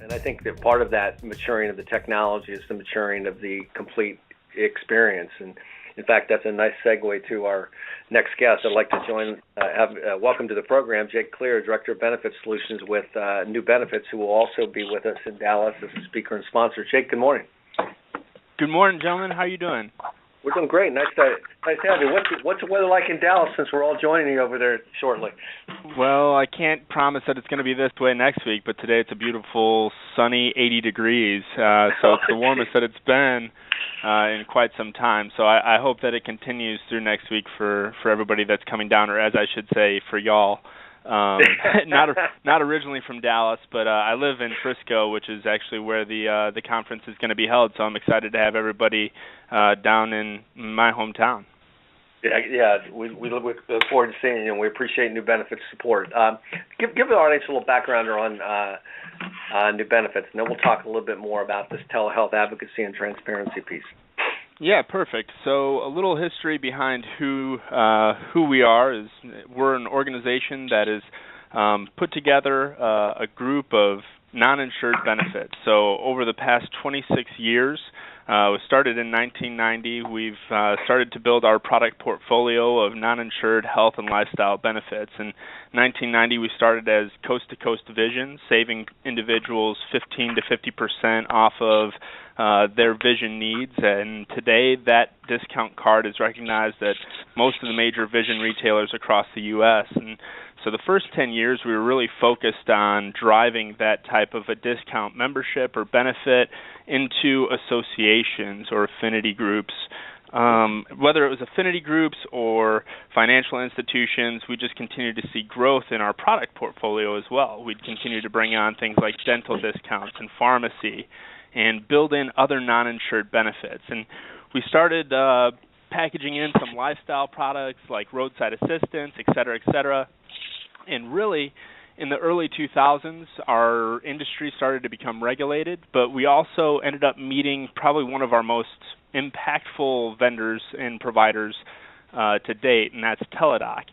And I think that part of that maturing of the technology is the maturing of the complete experience. And in fact, that's a nice segue to our next guest. I'd like to welcome to the program Jake Cleer, Director of Benefit Solutions with New Benefits, who will also be with us in Dallas as a speaker and sponsor. Jake, good morning. Good morning, gentlemen. How are you doing? We're doing great. Nice to have you. What's the weather like in Dallas, since we're all joining you over there shortly? Well, I can't promise that it's going to be this way next week, but today it's a beautiful, sunny 80 degrees. So it's the warmest that it's been in quite some time. So I hope that it continues through next week for everybody that's coming down, or as I should say, for y'all. Not originally from Dallas, but I live in Frisco, which is actually where the conference is going to be held. So I'm excited to have everybody down in my hometown. Yeah, we look forward to seeing you, and we appreciate New Benefits support. Give the audience a little background on New Benefits, and then we'll talk a little bit more about this telehealth advocacy and transparency piece. Yeah, perfect. So a little history behind who we are is we're an organization that is put together a group of non-insured benefits. So over the past 26 years, we started in 1990. We've started to build our product portfolio of non-insured health and lifestyle benefits. In 1990, we started as coast-to-coast vision, saving individuals 15 to 50% off of their vision needs. And today, that discount card is recognized at most of the major vision retailers across the U.S. And so the first 10 years, we were really focused on driving that type of a discount membership or benefit into associations or affinity groups. Whether it was affinity groups or financial institutions, we just continued to see growth in our product portfolio as well. We'd continue to bring on things like dental discounts and pharmacy and build in other non-insured benefits. And we started packaging in some lifestyle products like roadside assistance, et cetera, and really, in the early 2000s, our industry started to become regulated, but we also ended up meeting probably one of our most impactful vendors and providers to date, and that's Teladoc.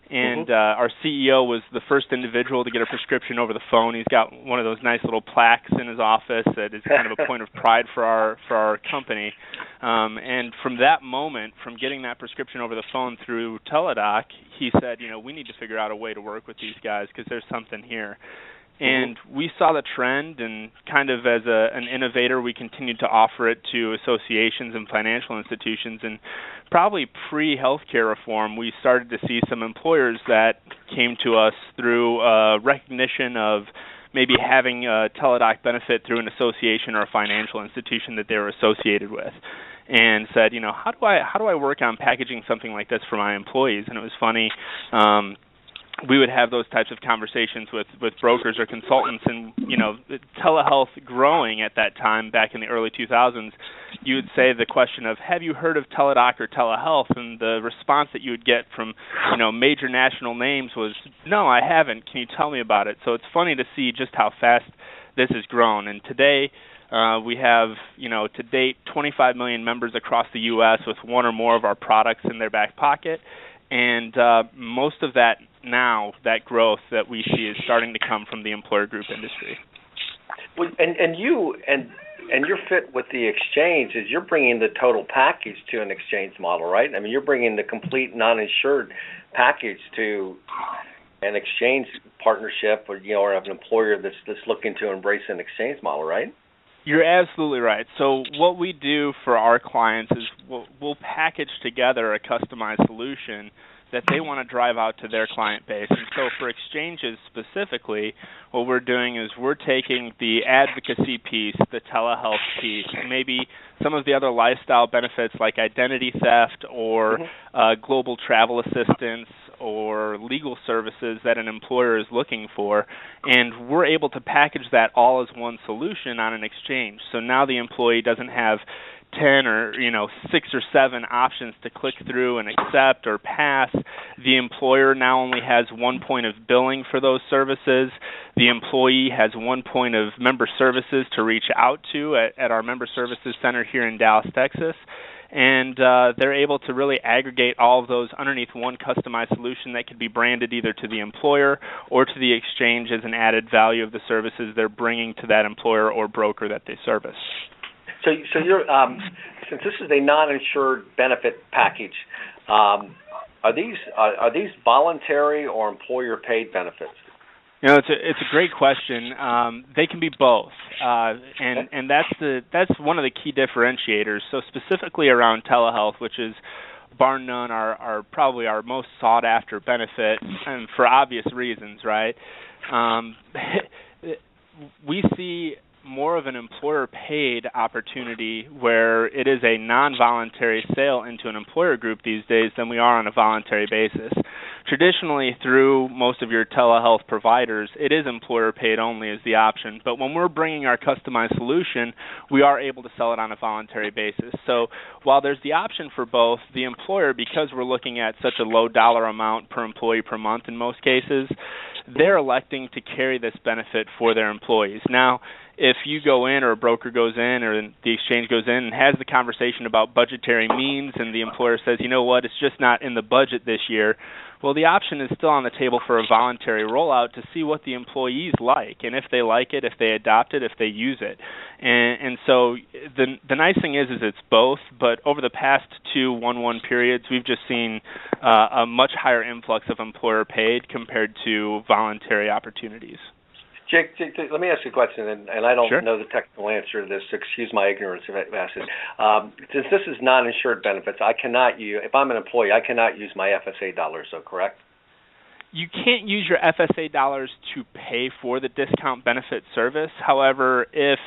And our CEO was the first individual to get a prescription over the phone. He's got one of those nice little plaques in his office that is kind of a point of pride for our company. And from that moment, from getting that prescription over the phone through Teladoc, he said, we need to figure out a way to work with these guys because there's something here. And we saw the trend, and kind of as an innovator, we continued to offer it to associations and financial institutions. And probably pre-healthcare reform, we started to see some employers that came to us through recognition of maybe having a Teladoc benefit through an association or a financial institution that they were associated with, and said, how do I work on packaging something like this for my employees? And it was funny. We would have those types of conversations with brokers or consultants, and telehealth growing at that time back in the early 2000s, you would say the question of, have you heard of Teladoc or telehealth? And the response that you would get from major national names was, no, I haven't. Can you tell me about it? So it's funny to see just how fast this has grown. And today we have, to date, 25 million members across the U.S. with one or more of our products in their back pocket. And most of that now, that growth that we see is starting to come from the employer group industry. Well, and your fit with the exchange is you're bringing the total package to an exchange model, right? I mean, you're bringing the complete non-insured package to an exchange partnership, or an employer that's looking to embrace an exchange model, right? You're absolutely right. So what we do for our clients is we'll package together a customized solution that they want to drive out to their client base. And so for exchanges specifically, what we're doing is we're taking the advocacy piece, the telehealth piece, maybe some of the other lifestyle benefits like identity theft or global travel assistance or legal services that an employer is looking for, and we're able to package that all as one solution on an exchange. So now the employee doesn't have 10 or 6 or 7 options to click through and accept or pass. The employer now only has one point of billing for those services. The employee has one point of member services to reach out to at our member services center here in Dallas, Texas. and they're able to really aggregate all of those underneath one customized solution that could be branded either to the employer or to the exchange as an added value of the services they're bringing to that employer or broker that they service. So you're since this is a non-insured benefit package, are these voluntary or employer-paid benefits? It's a great question. They can be both, and that's one of the key differentiators. So specifically around telehealth, which is bar none our probably our most sought after benefit, and for obvious reasons, right? We see more of an employer-paid opportunity where it is a non-voluntary sale into an employer group these days than we are on a voluntary basis. Traditionally, through most of your telehealth providers, it is employer-paid only as the option, but when we're bringing our customized solution, we are able to sell it on a voluntary basis. So while there's the option for both, the employer, because we're looking at such a low dollar amount per employee per month in most cases, they're electing to carry this benefit for their employees. Now, if you go in or a broker goes in or the exchange goes in and has the conversation about budgetary means and the employer says, you know what, it's just not in the budget this year, well, the option is still on the table for a voluntary rollout to see what the employees like, and if they like it, if they adopt it, if they use it. And so the nice thing is it's both, but over the past 2 1-1 periods, we've just seen a much higher influx of employer-paid compared to voluntary opportunities. Jake, let me ask you a question, and I don't Sure. know the technical answer to this. Excuse my ignorance if I ask it. Since this is non-insured benefits, I cannot use, if I'm an employee, I cannot use my FSA dollars, so correct? You can't use your FSA dollars to pay for the discount benefit service. However, if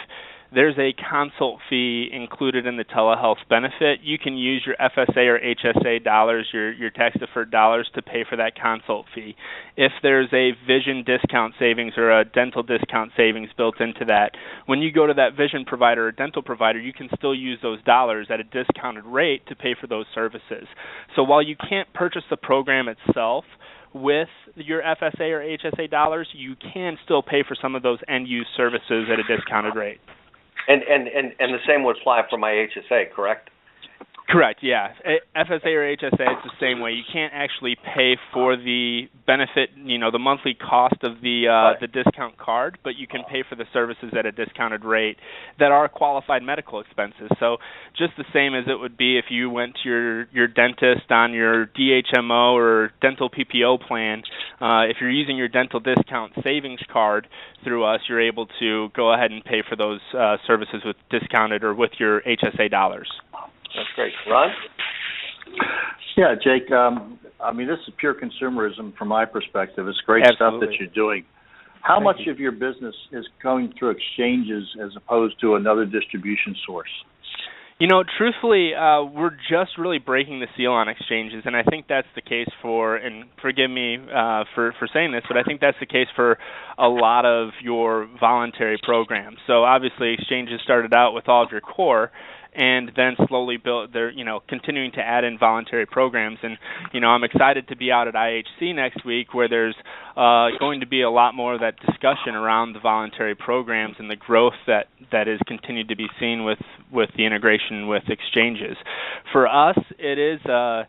there's a consult fee included in the telehealth benefit, you can use your FSA or HSA dollars, your tax-deferred dollars, to pay for that consult fee. If there's a vision discount savings or a dental discount savings built into that, when you go to that vision provider or dental provider, you can still use those dollars at a discounted rate to pay for those services. So while you can't purchase the program itself with your FSA or HSA dollars, you can still pay for some of those end-use services at a discounted rate. And the same would apply for my HSA, correct? Correct, yeah. FSA or HSA, it's the same way. You can't actually pay for the benefit, the monthly cost of the discount card, but you can pay for the services at a discounted rate that are qualified medical expenses. So just the same as it would be if you went to your dentist on your DHMO or dental PPO plan. If you're using your dental discount savings card through us, you're able to go ahead and pay for those services with discounted or with your HSA dollars. That's great. Ron? Yeah, Jake, this is pure consumerism from my perspective. It's great Absolutely. stuff that you're doing. How much of your business is going through exchanges as opposed to another distribution source? Truthfully, we're just really breaking the seal on exchanges, and I think that's the case and forgive me for saying this, but I think that's the case for a lot of your voluntary programs. So obviously exchanges started out with all of your core, and then slowly built. They're continuing to add in voluntary programs, and I'm excited to be out at IHC next week, where there's going to be a lot more of that discussion around the voluntary programs and the growth that is continued to be seen with the integration with exchanges. For us, it is a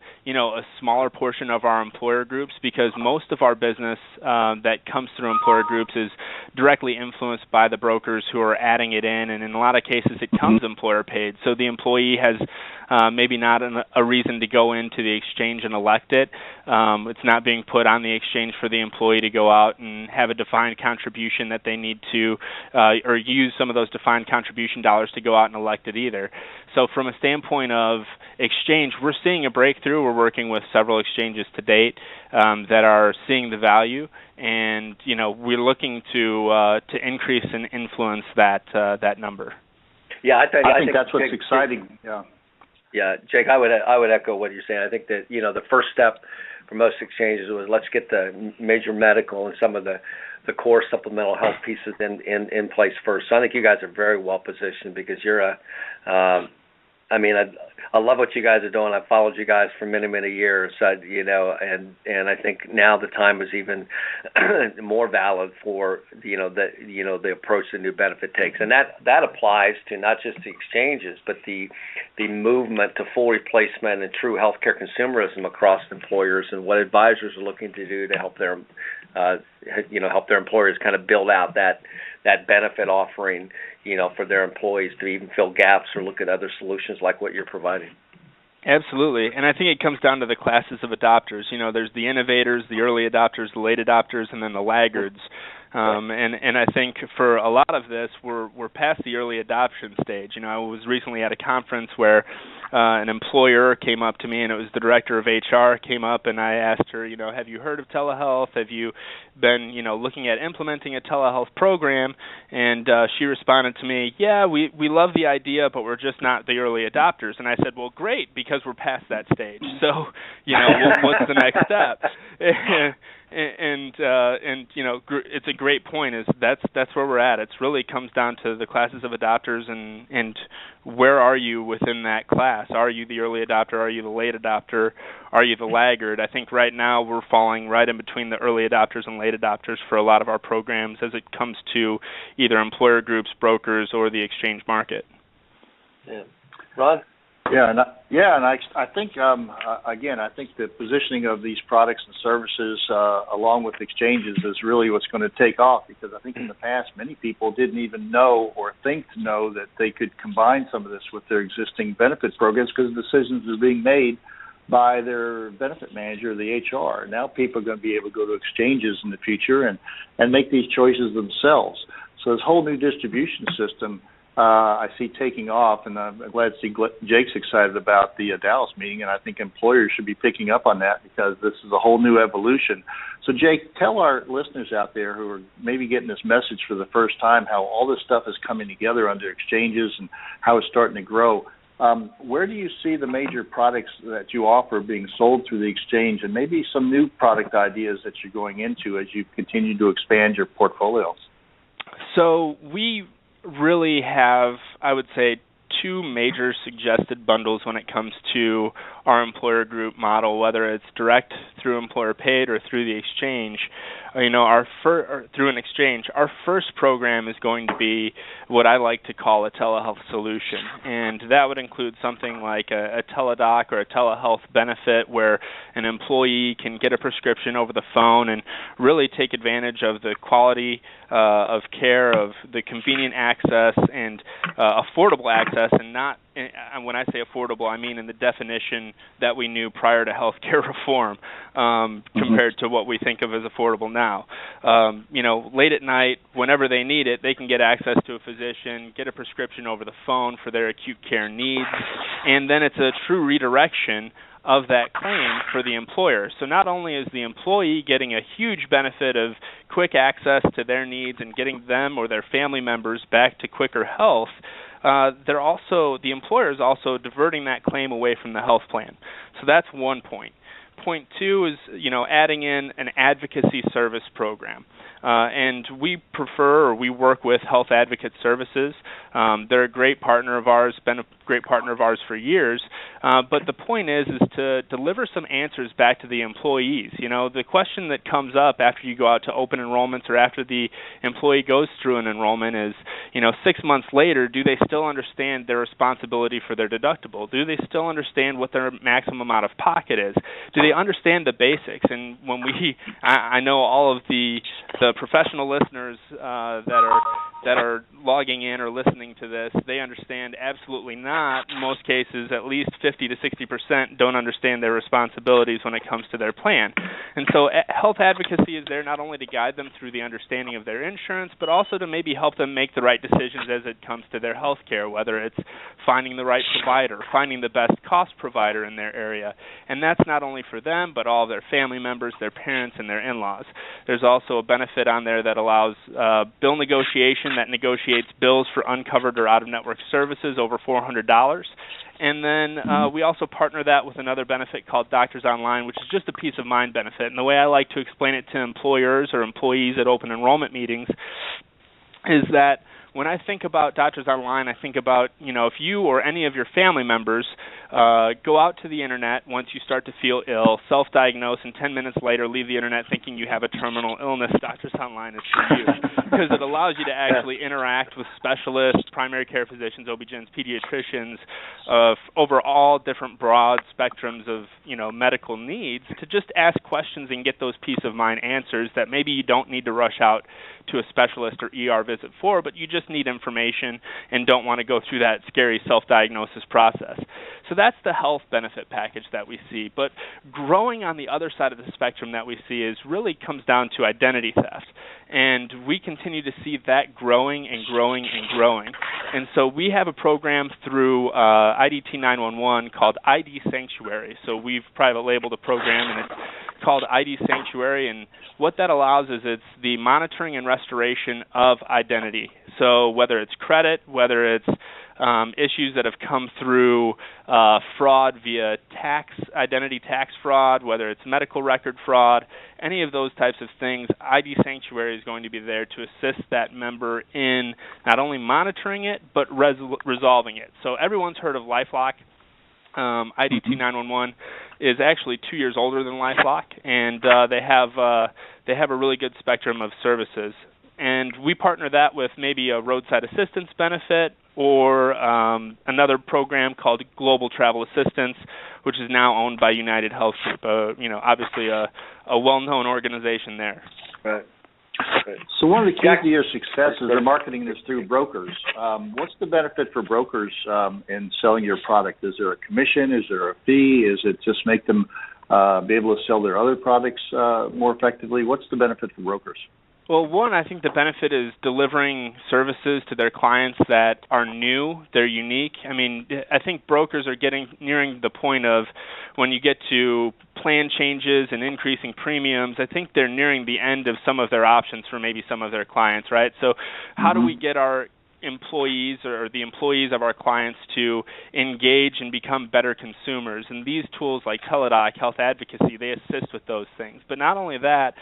smaller portion of our employer groups, because most of our business that comes through employer groups is directly influenced by the brokers who are adding it in, and in a lot of cases it comes employer paid. So the employee has maybe not a reason to go into the exchange and elect it. It's not being put on the exchange for the employee to go out and have a defined contribution that they need to, or use some of those defined contribution dollars to go out and elect it either. So from a standpoint of exchange, we're seeing a breakthrough. We're working with several exchanges to date that are seeing the value, and we're looking to increase and influence that number. Yeah, I think that's what's Jake, exciting. Yeah. Yeah, Jake, I would echo what you're saying. I think that the first step for most exchanges was let's get the major medical and some of the core supplemental health pieces in place first. So I think you guys are very well positioned, because you're I mean, I love what you guys are doing. I've followed you guys for many, many years. And I think now the time is even more valid for the approach the new benefit takes, and that applies to not just the exchanges, but the movement to full replacement and true healthcare consumerism across employers, and what advisors are looking to do to help their help their employers kind of build out that benefit offering, for their employees to even fill gaps or look at other solutions like what you're providing. Absolutely, and I think it comes down to the classes of adopters. There's the innovators, the early adopters, the late adopters, and then the laggards. And I think for a lot of this, we're past the early adoption stage. I was recently at a conference where an employer came up to me, and it was the director of HR came up, and I asked her, have you heard of telehealth? Have you been, looking at implementing a telehealth program? And she responded to me, yeah, we love the idea, but we're just not the early adopters. And I said, well, great, because we're past that stage. So, what's the next step? And it's a great point. Is that's where we're at. It really comes down to the classes of adopters and where are you within that class? Are you the early adopter? Are you the late adopter? Are you the laggard? I think right now we're falling right in between the early adopters and late adopters for a lot of our programs as it comes to either employer groups, brokers, or the exchange market. Yeah, Ron. And I think again, I think the positioning of these products and services along with exchanges is really what's going to take off, because I think in the past many people didn't even know or think to know that they could combine some of this with their existing benefits programs, because decisions are being made by their benefit manager, the HR. Now people are going to be able to go to exchanges in the future and make these choices themselves. So this whole new distribution system I see taking off, and I'm glad to see Jake's excited about the Dallas meeting, and I think employers should be picking up on that, because this is a whole new evolution. So, Jake, tell our listeners out there who are maybe getting this message for the first time how all this stuff is coming together under exchanges and how it's starting to grow. Where do you see the major products that you offer being sold through the exchange, and maybe some new product ideas that you're going into as you continue to expand your portfolio? So we really have, I would say, two major suggested bundles when it comes to our employer group model, whether it's direct through employer paid or through the exchange. Through an exchange, our first program is going to be what I like to call a telehealth solution, and that would include something like a teledoc or a telehealth benefit where an employee can get a prescription over the phone and really take advantage of the quality of care, of the convenient access and affordable access, and not, when I say affordable, I mean in the definition that we knew prior to healthcare reform, compared to what we think of as affordable now. Late at night, whenever they need it, they can get access to a physician, get a prescription over the phone for their acute care needs, and then it's a true redirection of that claim for the employer. So not only is the employee getting a huge benefit of quick access to their needs and getting them or their family members back to quicker health, the employer is also diverting that claim away from the health plan. So that's one point. Point two is, adding in an advocacy service program. And we work with Health Advocate Services. They're a great partner of ours, been a great partner of ours for years. But the point is to deliver some answers back to the employees. The question that comes up after you go out to open enrollments or after the employee goes through an enrollment is, 6 months later, do they still understand their responsibility for their deductible? Do they still understand what their maximum out of pocket is? Do they understand the basics? And when I know all of the professional listeners that are logging in or listening to this, they understand absolutely not. In most cases, at least 50 to 60% don't understand their responsibilities when it comes to their plan. And so health advocacy is there not only to guide them through the understanding of their insurance, but also to maybe help them make the right decisions as it comes to their health care, whether it's finding the right provider, finding the best cost provider in their area. And that's not only for them, but all of their family members, their parents, and their in-laws. There's also a benefit on there that allows bill negotiation that negotiates bills for uncovered or out-of-network services over $400. And then we also partner that with another benefit called Doctors Online, which is just a peace of mind benefit. And the way I like to explain it to employers or employees at open enrollment meetings is that when I think about Doctors Online, I think about, if you or any of your family members go out to the internet once you start to feel ill, self-diagnose, and 10 minutes later leave the internet thinking you have a terminal illness, Doctors Online is for you, because it allows you to actually interact with specialists, primary care physicians, OB-GYNs, pediatricians, over all different broad spectrums of, medical needs, to just ask questions and get those peace of mind answers that maybe you don't need to rush out to a specialist or ER visit for, but you just need information and don't want to go through that scary self-diagnosis process. So that's the health benefit package that we see. But growing on the other side of the spectrum that we see is really comes down to identity theft. And we continue to see that growing and growing and growing. And so we have a program through IDT 911 called ID Sanctuary. So we've private labeled a program, and it's called ID Sanctuary. And what that allows is it's the monitoring and restoration of identity. So whether it's credit, whether it's issues that have come through fraud via identity tax fraud, whether it's medical record fraud, any of those types of things, ID Sanctuary is going to be there to assist that member in not only monitoring it, but resolving it. So everyone's heard of LifeLock. IDT 911 is actually 2 years older than LifeLock, and they have a really good spectrum of services. And we partner that with maybe a roadside assistance benefit or another program called Global Travel Assistance, which is now owned by United Health Group, obviously a well-known organization there. Right. So one of the keys to your success is they're marketing this through brokers. What's the benefit for brokers in selling your product? Is there a commission? Is there a fee? Is it just make them be able to sell their other products more effectively? What's the benefit for brokers? Well, one, I think the benefit is delivering services to their clients that are new, they're unique. I mean, I think brokers are nearing the point of when you get to plan changes and increasing premiums, I think they're nearing the end of some of their options for maybe some of their clients, right? So how do we get our employees or the employees of our clients to engage and become better consumers? And these tools like Teledoc, Health Advocacy, they assist with those things. But not only that,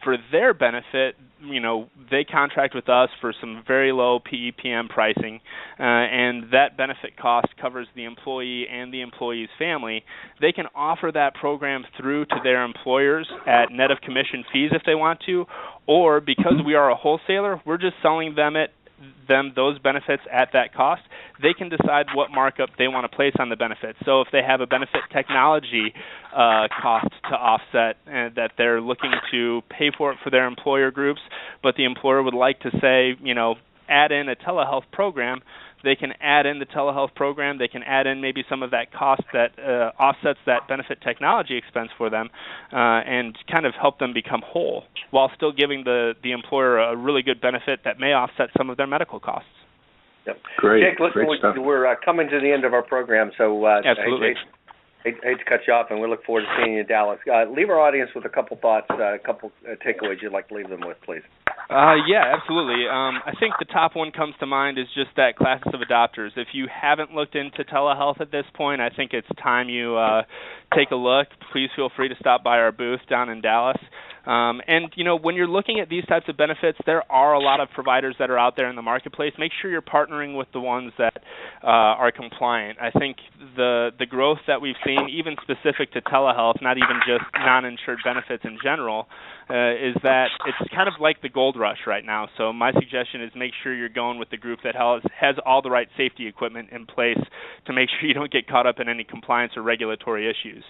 for their benefit, they contract with us for some very low PEPM pricing, and that benefit cost covers the employee and the employee's family. They can offer that program through to their employers at net of commission fees if they want to, or because we are a wholesaler, we're just selling them those benefits at that cost. They can decide what markup they want to place on the benefits. So if they have a benefit technology cost to offset that they're looking to pay for it for their employer groups, but the employer would like to say, add in a telehealth program, they can add in the telehealth program. They can add in maybe some of that cost that offsets that benefit technology expense for them and kind of help them become whole while still giving the employer a really good benefit that may offset some of their medical costs. Yep. Great. Jake, listen, Great we're coming to the end of our program, so absolutely. I hate to cut you off, and we look forward to seeing you in Dallas. Leave our audience with a couple thoughts, a couple takeaways you'd like to leave them with, please. Yeah, absolutely. I think the top one comes to mind is just that classes of adopters. If you haven't looked into telehealth at this point, I think it's time you take a look. Please feel free to stop by our booth down in Dallas. And, when you're looking at these types of benefits, there are a lot of providers that are out there in the marketplace. Make sure you're partnering with the ones that are compliant. I think the growth that we've seen, even specific to telehealth, not even just non-insured benefits in general, is that it's kind of like the gold rush right now. So my suggestion is make sure you're going with the group that has all the right safety equipment in place to make sure you don't get caught up in any compliance or regulatory issues.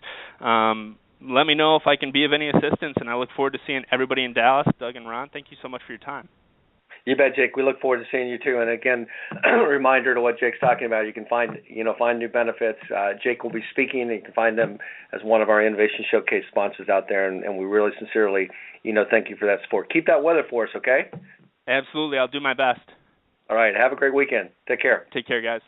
Let me know if I can be of any assistance, and I look forward to seeing everybody in Dallas. Doug and Ron, thank you so much for your time. You bet, Jake. We look forward to seeing you too. And again, a reminder to what Jake's talking about. You can find new benefits. Jake will be speaking, and you can find them as one of our Innovation Showcase sponsors out there. And we really sincerely, thank you for that support. Keep that weather for us, okay? Absolutely. I'll do my best. All right. Have a great weekend. Take care. Take care, guys.